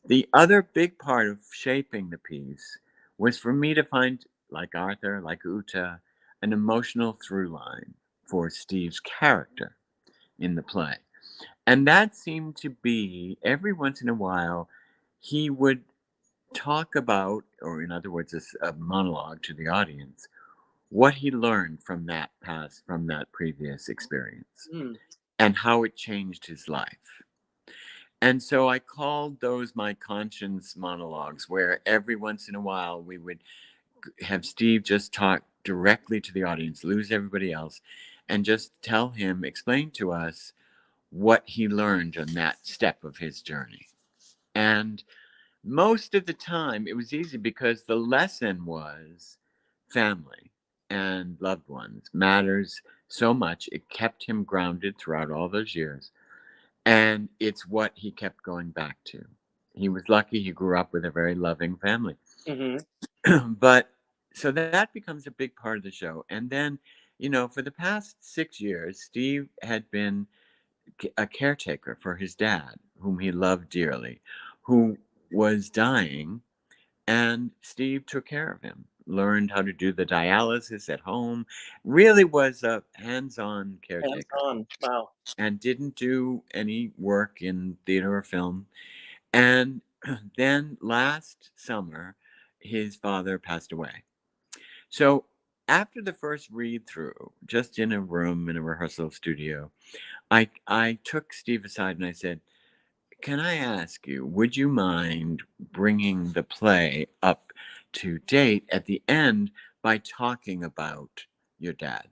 the other big part of shaping the piece was for me to find, like Arthur, like Uta, an emotional through line for Steve's character in the play. And that seemed to be, every once in a while, he would talk about, or in other words, a monologue to the audience, what he learned from that previous experience, and how it changed his life. And so I called those my conscience monologues, where every once in a while we would have Steve just talk directly to the audience, lose everybody else, and just explain to us what he learned on that step of his journey. And most of the time it was easy, because the lesson was family and loved ones matters so much. It kept him grounded throughout all those years. And it's what he kept going back to. He was lucky he grew up with a very loving family. But so that becomes a big part of the show. And then, for the past 6 years, Steve had been a caretaker for his dad, whom he loved dearly, who was dying. And Steve took care of him, learned how to do the dialysis at home, really was a hands-on caretaker. Hands-on, wow. And didn't do any work in theater or film. And Then last summer, his father passed away. So after the first read through, just in a room in a rehearsal studio, I took Steve aside and I said, "Can I ask you, would you mind bringing the play up to date at the end by talking about your dad?"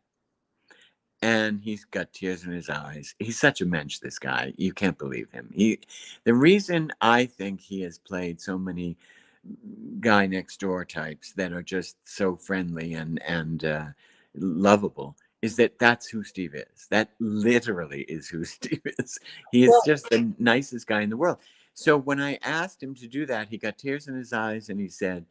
And he's got tears in his eyes. He's such a mensch, this guy. You can't believe him. The reason I think he has played so many guy next door types that are just so friendly and lovable is that that's who Steve is. That literally is who Steve is. He is Well, just the nicest guy in the world. So when I asked him to do that, he got tears in his eyes and he said,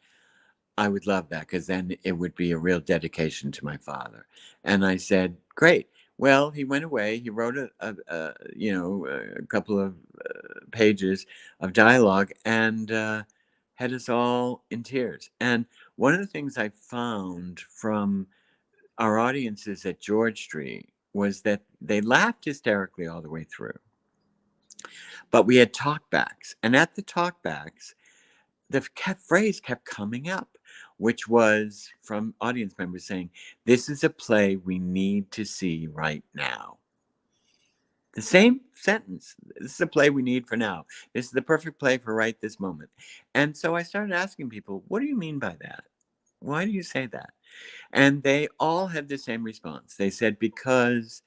"I would love that because then it would be a real dedication to my father." And I said, "Great." Well, he went away. He wrote a couple of pages of dialogue and had us all in tears. And one of the things I found from our audiences at George Street was that they laughed hysterically all the way through. But we had talkbacks, and at the talkbacks, the phrase kept coming up, which was from audience members saying, "This is a play we need to see right now." The same sentence. "This is a play we need for now. This is the perfect play for right this moment." And so I started asking people, "What do you mean by that? Why do you say that?" And they all had the same response. They said, "Because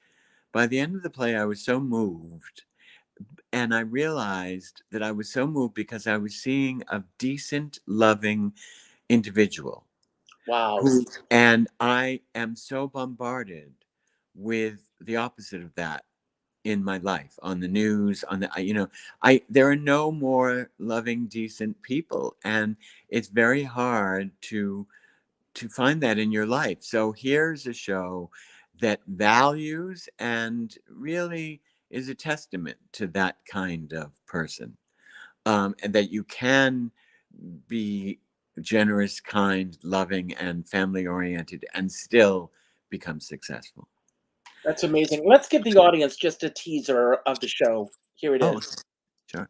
by the end of the play, I was so moved. And I realized that I was so moved because I was seeing a decent, loving individual wow. and I am so bombarded with the opposite of that in my life, on the news, on the there are no more loving, decent people, and it's very hard to find that in your life. So here's a show that values and really is a testament to that kind of person, and that you can be generous, kind, loving, and family oriented and still become successful. That's amazing. Let's give the audience just a teaser of the show. Here it Oh, is. sure.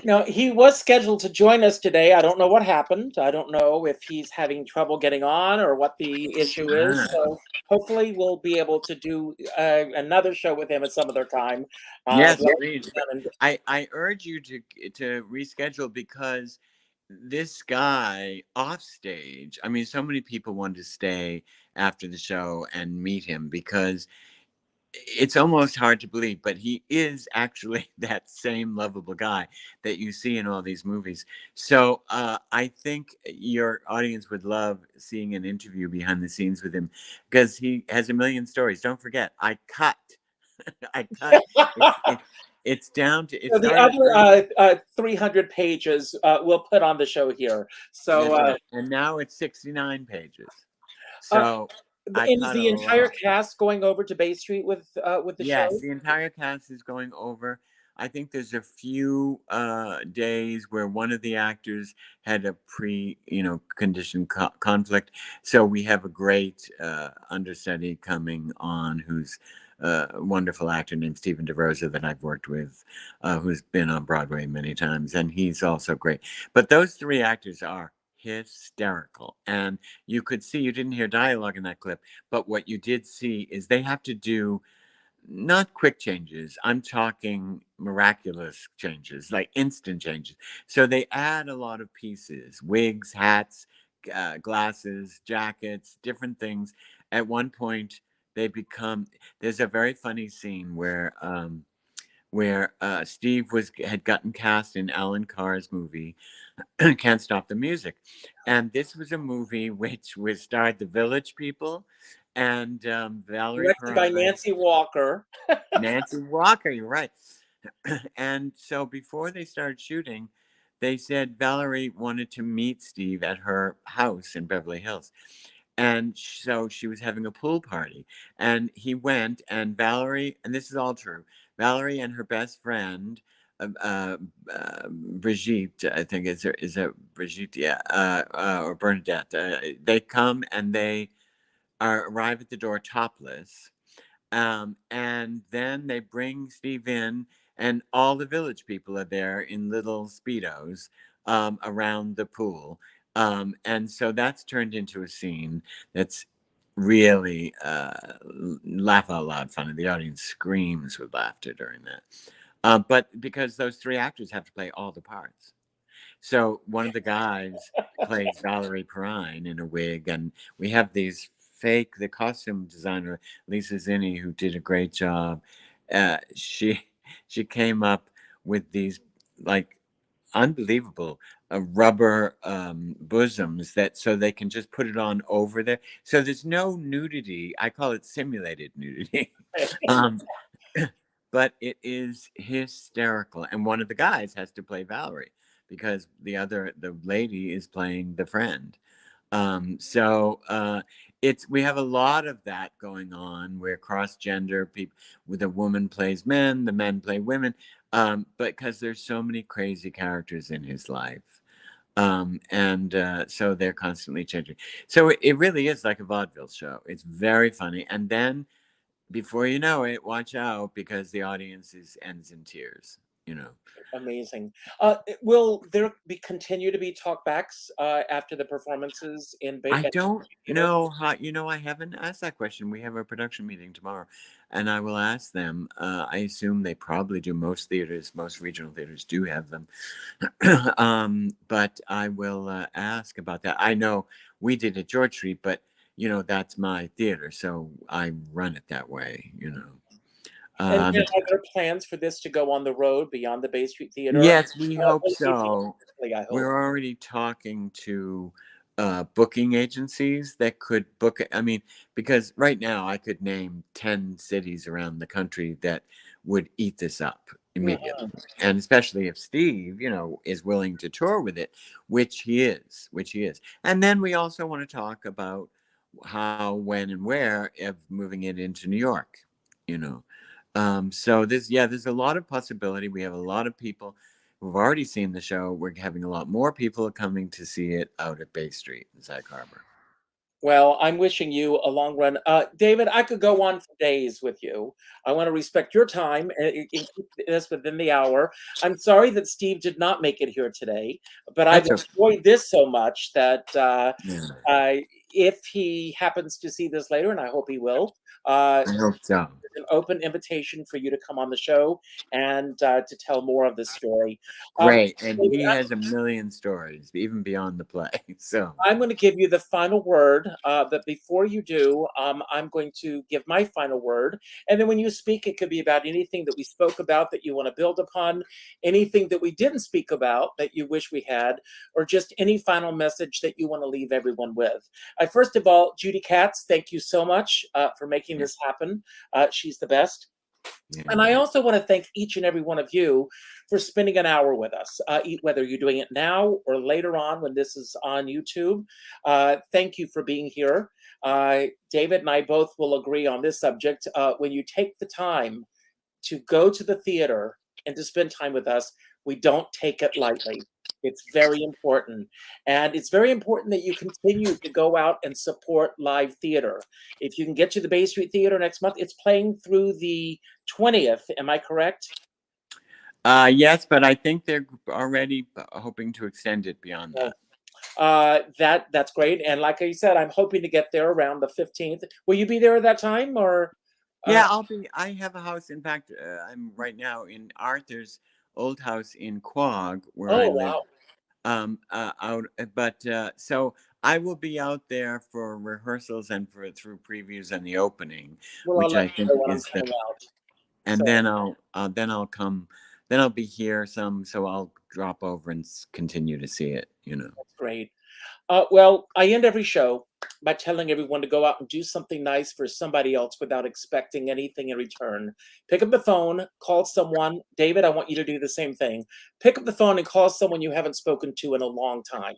Now, he was scheduled to join us today. I don't know what happened. I don't know if he's having trouble getting on or what the issue is. Ah, So hopefully we'll be able to do another show with him at some other time. yes, Well, please. But I urge you to reschedule because this guy off stage, I mean, so many people want to stay after the show and meet him because it's almost hard to believe, but he is actually that same lovable guy that you see in all these movies. So I think your audience would love seeing an interview behind the scenes with him because he has a million stories. Don't forget, I cut. I cut. It, it's down to, it so the started at 30. other 300 pages we'll put on the show here. So That's right. And now it's 69 pages. uh, So I and is cut a the entire lot. cast going over to Bay Street with the Yes, show? the entire cast is going over. I think there's a few days where one of the actors had a condition conflict. So we have a great understudy coming on who's a wonderful actor named Stephen DeRosa that I've worked with, who's been on Broadway many times, and he's also great. But those three actors are hysterical. And you could see, you didn't hear dialogue in that clip, but what you did see is they have to do not quick changes. I'm talking miraculous changes, like instant changes. So they add a lot of pieces: wigs, hats, glasses, jackets, different things. At one point, they become. There's a very funny scene where Steve had gotten cast in Alan Carr's movie Can't Stop the Music, and this was a movie which was starred the Village People and Valerie Directed by Perrine. Nancy Walker. Nancy Walker, you're right. And so before they started shooting, they said Valerie wanted to meet Steve at her house in Beverly Hills. And so she was having a pool party. And he went, and Valerie, and this is all true, Valerie and her best friend, Brigitte, I think is a Brigitte, yeah, or Bernadette. They come and they arrive at the door topless. And then they bring Steve in, and all the Village People are there in little Speedos around the pool. And so that's turned into a scene that's really laugh out loud funny. The audience screams with laughter during that. But because those three actors have to play all the parts. So one of the guys plays Valerie Perrine in a wig, and we have these the costume designer Lisa Zinni, who did a great job. She came up with these like unbelievable rubber bosoms that so they can just put it on over there. So there's no nudity. I call it simulated nudity. But it is hysterical. And one of the guys has to play Valerie because the lady is playing the friend. So we have a lot of that going on where cross-gender people, where the woman plays men, the men play women, but because there's so many crazy characters in his life. So they're constantly changing. So it really is like a vaudeville show. It's very funny. And then before you know it, watch out because the audience ends in tears, you know. Amazing. Will there continue to be talkbacks after the performances in I at don't theater? know how, I haven't asked that question. We have a production meeting tomorrow and I will ask them. I assume they probably do. Most regional theaters do have them. But I will ask about that. I know we did at George Street, but that's my theater, so I run it that way, And Um, are there plans for this to go on the road beyond the Bay Street Theater? yes, we hope so. I hope. We're already talking to booking agencies that could book it. I mean, because right now I could name 10 cities around the country that would eat this up immediately. And especially if Steve, is willing to tour with it, which he is. And then we also want to talk about how, when, and where of moving it into New York, So there's a lot of possibility. We have a lot of people who've already seen the show. We're having a lot more people coming to see it out at Bay Street in Sag Harbor. Well, I'm wishing you a long run. David, I could go on for days with you. I want to respect your time and keep this within the hour. I'm sorry that Steve did not make it here today, but I've enjoyed this so much that if he happens to see this later, and I hope he will, I hope so. an open invitation for you to come on the show and to tell more of this story. Great. And he has a million stories, even beyond the play. So I'm going to give you the final word, but before you do, I'm going to give my final word. And then when you speak, it could be about anything that we spoke about that you want to build upon, anything that we didn't speak about that you wish we had, or just any final message that you want to leave everyone with. First of all, Judy Katz, thank you so much for making this happen. She's the best. Yeah. And I also want to thank each and every one of you for spending an hour with us, whether you're doing it now or later on when this is on YouTube. Thank you for being here. David and I both will agree on this subject. When you take the time to go to the theater and to spend time with us, we don't take it lightly. It's very important. And it's very important that you continue to go out and support live theater. If you can get to the Bay Street Theater next month, it's playing through the 20th. Am I correct? Yes, but I think they're already hoping to extend it beyond that. That's great. And like I said, I'm hoping to get there around the 15th. Will you be there at that time or? Yeah, I have a house. In fact, I'm right now in Arthur's old house in Quogue, where I live. Wow. So I will be out there for rehearsals and through previews and the opening, which I think is And So then I'll come, then I'll be here some, so I'll drop over and continue to see it, you know. that's great. Well, I end every show by telling everyone to go out and do something nice for somebody else without expecting anything in return. Pick up the phone, call someone. David, I want you to do the same thing. Pick up the phone and call someone you haven't spoken to in a long time.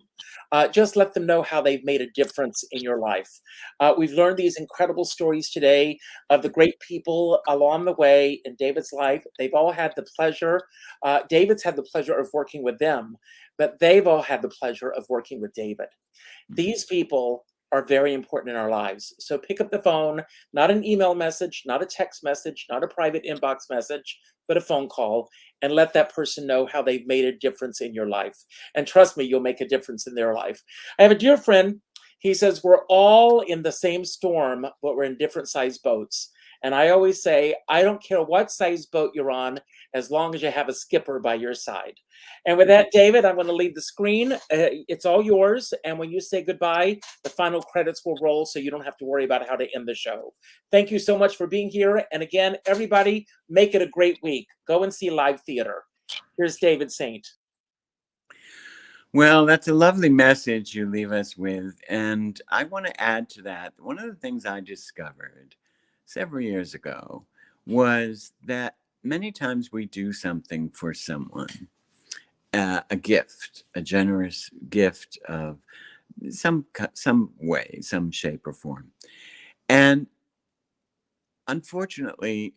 Just let them know how they've made a difference in your life. We've learned these incredible stories today of the great people along the way in David's life. They've all had the pleasure. David's had the pleasure of working with them, but they've all had the pleasure of working with David. These people are very important in our lives. So pick up the phone, not an email message, not a text message, not a private inbox message, but a phone call, and let that person know how they've made a difference in your life. And trust me, you'll make a difference in their life. I have a dear friend. He says, we're all in the same storm, but we're in different sized boats. And I always say, I don't care what size boat you're on, as long as you have a skipper by your side. And with that, David, I'm going to leave the screen. It's all yours. And when you say goodbye, the final credits will roll, so you don't have to worry about how to end the show. Thank you so much for being here. And again, everybody, make it a great week. Go and see live theater. Here's David Saint. Well, that's a lovely message you leave us with. And I want to add to that. One of the things I discovered several years ago was that many times we do something for someone, a gift, a generous gift of some way, some shape or form. And unfortunately,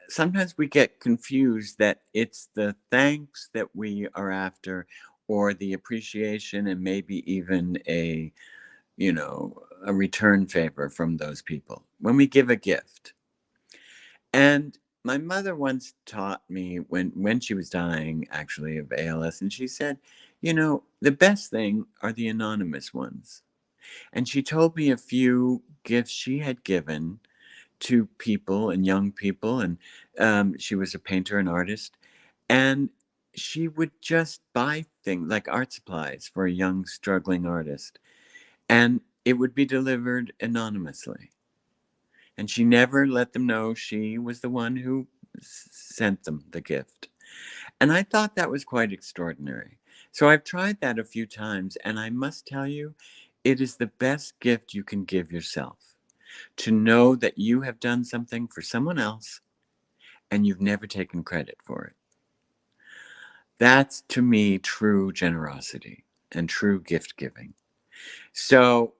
sometimes we get confused that it's the thanks that we are after, or the appreciation, and maybe even a return favor from those people when we give a gift. And my mother once taught me when she was dying, actually, of ALS, and she said, the best thing are the anonymous ones. And she told me a few gifts she had given to people and young people, and she was a painter and artist, and she would just buy things like art supplies for a young struggling artist, and it would be delivered anonymously, and she never let them know she was the one who sent them the gift. And I thought that was quite extraordinary. So I've tried that a few times, and I must tell you, it is the best gift you can give yourself, to know that you have done something for someone else and you've never taken credit for it. That's, to me, true generosity and true gift giving. So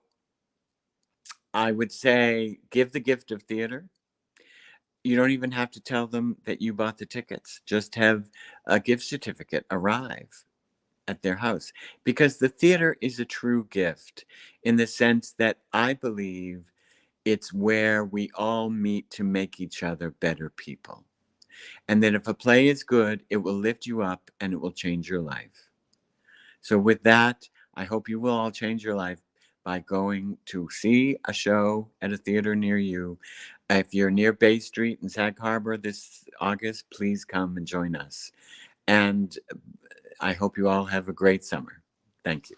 I would say, give the gift of theater. You don't even have to tell them that you bought the tickets. Just have a gift certificate arrive at their house, because the theater is a true gift in the sense that I believe it's where we all meet to make each other better people. And that if a play is good, it will lift you up and it will change your life. So with that, I hope you will all change your life by going to see a show at a theater near you. If you're near Bay Street in Sag Harbor this August, please come and join us. And I hope you all have a great summer. Thank you.